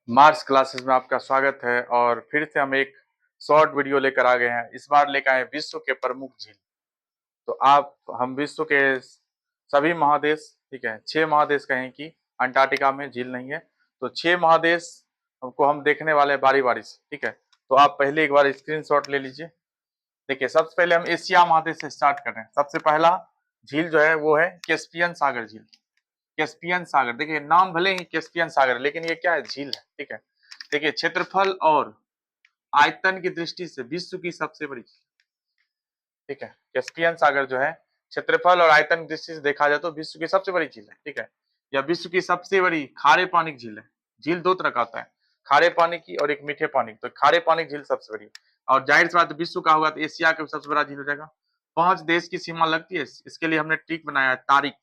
Mars classes में आपका स्वागत है और फिर से हम एक शॉर्ट वीडियो लेकर आ गए हैं। इस बार लेकर आए विश्व के प्रमुख झील। तो आप हम विश्व के सभी महादेश, ठीक है, 6 महादेश कहें कि अंटार्कटिका में झील नहीं है, तो 6 महादेश को हम देखने वाले हैं बारी बारी से, ठीक है। तो आप पहले एक बार स्क्रीनशॉट ले लीजिए। देखिए, सबसे पहले हम एशिया महादेश से स्टार्ट कर रहे हैं। सबसे पहला झील जो है वो है कैस्पियन सागर झील। कैस्पियन सागर, देखिए नाम भले ही कैस्पियन सागर लेकिन ये क्या है, झील है, ठीक है। देखिए, क्षेत्रफल और आयतन की दृष्टि से विश्व की सबसे बड़ी झील, ठीक है। कैस्पियन सागर जो है क्षेत्रफल और आयतन की दृष्टि से देखा जाए तो विश्व की सबसे बड़ी झील है, ठीक है। यह विश्व की सबसे बड़ी खारे पानी की झील है। झील दो तरह का होता है, खारे पानी की और एक मीठे पानी की। तो खारे पानी की झील सबसे बड़ी है। और जाहिर सी बात है, विश्व का होगा तो एशिया का सबसे बड़ा झील हो जाएगा। 5 देश की सीमा लगती है, इसके लिए हमने ट्रिक बनाया है, तारीख।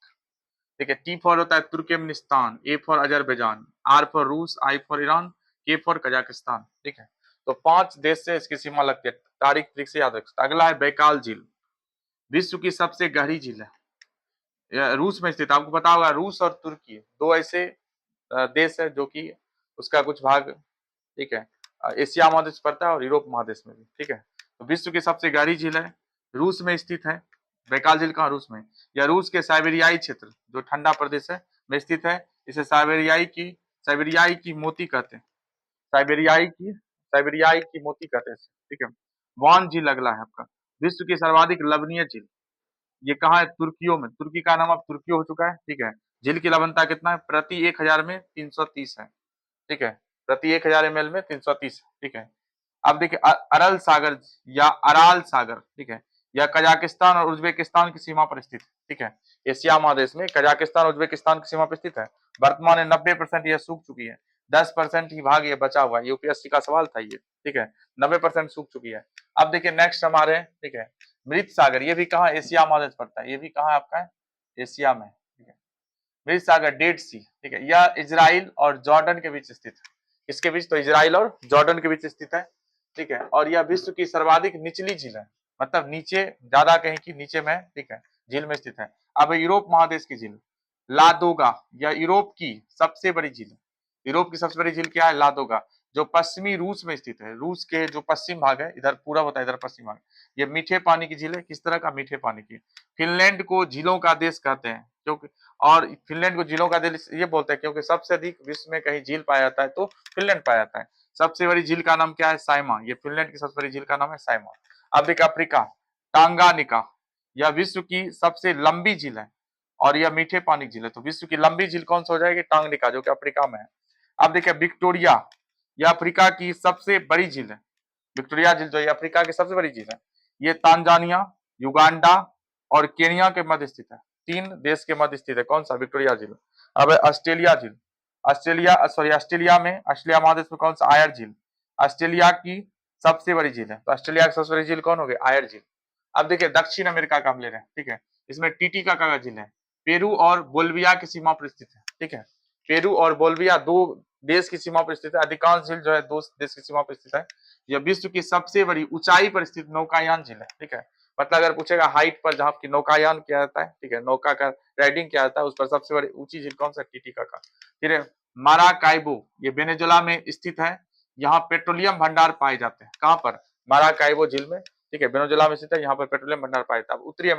ठीक है, टी फॉर होता है Turkmenistan, A for Azerbaijan, R for रूस, I for Iran, K for Kazakhstan, ठीक है। तो 5 देश से इसकी सीमा लगती है, तारीख ठीक से याद रख सकते। अगला है बैकाल झील, विश्व की सबसे गहरी झील है। यह रूस में स्थित, आपको पता होगा रूस और तुर्की दो ऐसे देश है जो कि उसका कुछ भाग, ठीक है, एशिया महादेश पड़ता है और यूरोप महादेश में भी, ठीक है। तो विश्व की सबसे गहरी झील है, रूस में स्थित है। बैकाल झील कहाँ, रूस में। या रूस के साइबेरियाई क्षेत्र जो ठंडा प्रदेश है में स्थित है। इसे साइबेरियाई की मोती कहते हैं। साइबेरियाई की मोती कहते हैं, ठीक है। वान झील अगला है आपका, विश्व की सर्वाधिक लवणीय झील। ये कहाँ है, तुर्कियों में। तुर्की का नाम अब तुर्की हो चुका है, ठीक है। झील की लवणता कितना है, प्रति 1000 में 330 है, ठीक है। प्रति 1000 ml में 330, ठीक है। अब देखिए, अरल सागर या अराल सागर, ठीक है, यह कजाकिस्तान और उज्बेकिस्तान की सीमा पर स्थित है, ठीक है। एशिया महादेश में कजाकिस्तान और उज्बेकिस्तान की सीमा पर स्थित है। वर्तमान में 90% यह सूख चुकी है, 10% ही भाग ये बचा हुआ है। यूपीएससी का सवाल था ये, ठीक है। 90% सूख चुकी है। अब देखिए नेक्स्ट हमारे, ठीक है, मृत सागर। ये भी कहाँ, एशिया महादेश पड़ता है। ये भी कहाँ आपका है, एशिया में, ठीक है। मृत सागर, डेड सी, ठीक है, यह इजराइल और जॉर्डन के बीच स्थित है। इसके बीच, तो इजराइल और जॉर्डन के बीच स्थित है, ठीक है। और यह विश्व की सर्वाधिक निचली झील है, मतलब नीचे ज्यादा कहीं की नीचे में, ठीक है, झील में स्थित है। अब यूरोप महादेश की झील लादोगा, यह यूरोप की सबसे बड़ी झील है। यूरोप की सबसे बड़ी झील क्या है, लादोगा, जो पश्चिमी रूस में स्थित है। रूस के जो पश्चिम भाग है, इधर पूरा होता है, इधर पश्चिम भाग। ये मीठे पानी की झील है। किस तरह का, मीठे पानी की। फिनलैंड को झीलों का देश कहते हैं, क्योंकि और फिनलैंड को झीलों का देश ये बोलते हैं क्योंकि सबसे अधिक विश्व में कहीं झील पाया जाता है तो फिनलैंड पाया जाता है। सबसे बड़ी झील का नाम क्या है, साइमा। ये फिनलैंड की सबसे बड़ी झील का नाम है साइमा। अब देखिए अफ्रीका, टांगानिका, यह विश्व की सबसे लंबी झील है और यह मीठे पानी की झील है। तो विश्व की लंबी झील कौन सा हो जाएगी, टांगनिका, जो कि अफ्रीका में है। अब देखिए विक्टोरिया, यह अफ्रीका की सबसे बड़ी झील है। विक्टोरिया झील जो है अफ्रीका की सबसे बड़ी झील है। ये तांजानिया, युगांडा और केनिया के मध्य स्थित है। 3 देश के मध्य स्थित है। कौन सा, विक्टोरिया झील। अब ऑस्ट्रेलिया झील, ऑस्ट्रेलिया महादेश में कौन सा, आयर झील। ऑस्ट्रेलिया की सबसे बड़ी झील है। तो ऑस्ट्रेलिया की सबसे बड़ी झील कौन हो गई, आयर झील। अब देखिए दक्षिण अमेरिका का हम ले रहे हैं, ठीक है। इसमें टीटीकाका झील है, पेरू और बोल्विया की सीमा पर स्थित है, ठीक है। पेरू और बोल्विया दो देश की सीमा पर स्थित है। अधिकांश झील जो है 2 देश की सीमा पर स्थित है। यह विश्व की सबसे बड़ी ऊंचाई पर स्थित नौकायान झील है, ठीक है। मतलब अगर पूछेगा हाइट पर जहाँ की नौकायान किया जाता है, ठीक है, नौका का राइडिंग किया जाता है, उस पर सबसे बड़ी ऊंची झील कौन सा, टीटीकाका। फिर माराकाइबो, ये वेनेजुला में स्थित है। यहाँ पेट्रोलियम भंडार पाए जाते हैं। कहाँ पर, माराकाइबो झील में, ठीक है, वेनेजुला में स्थित है। यहाँ पर पेट्रोलियम भंडार पाए जाता है। उत्तरी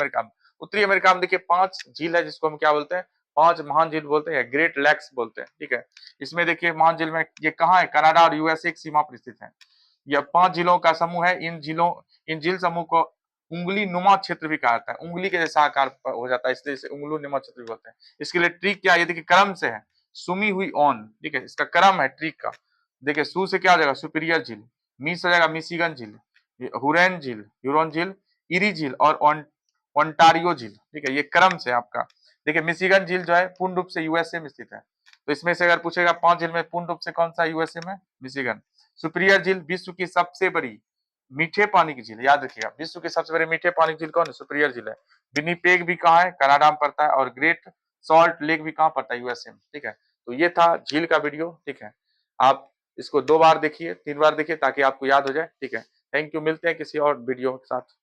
अमेरिका में देखिए 5 झील है जिसको हम क्या बोलते हैं, 5 महान झील बोलते हैं, ग्रेट लैक्स बोलते हैं, ठीक है। इसमें देखिए महान झील में ये कहाँ है, कनाडा और यूएसए की सीमा पर स्थित है। यह 5 झीलों का समूह है। इन झील समूह को उंगली नुमा क्षेत्र भी कहा जाता है। उंगली के जैसा आकार हो जाता है, इसलिए इसे उंगलू नुमा क्षेत्र भी बोलते हैं। इसके लिए ट्रिक क्या है, ये देखिए क्रम से है, सुमी हुई ऑन, ठीक है, इसका क्रम है ट्रिक का। देखिए सू से क्या हो जाएगा, सुपीरियर झील। मी से हो जाएगा मिशिगन झील, हुरैन झील, ह्यूरोन झील, इरी झील और ओंटारियो झील, ठीक है। ये क्रम से आपका। देखिए मिशिगन झील जो है पूर्ण रूप से यूएसए में स्थित है। तो इसमें से अगर पूछेगा 5 झील में पूर्ण रूप से कौन सा, यूएसए में मिशिगन। सुपीरियर झील विश्व की सबसे बड़ी मीठे पानी की झील, याद रखिएगा, विश्व की सबसे बड़ी मीठे पानी की झील कौन है, सुपीरियर झील है। विनिपेग भी कहाँ है, कनाडा में पड़ता है। और ग्रेट सॉल्ट लेक भी कहाँ पड़ता है, यूएसए में, ठीक है। तो ये था झील का वीडियो, ठीक है। आप इसको 2 बार देखिए, 3 बार देखिए ताकि आपको याद हो जाए, ठीक है। थैंक यू, मिलते हैं किसी और वीडियो के साथ।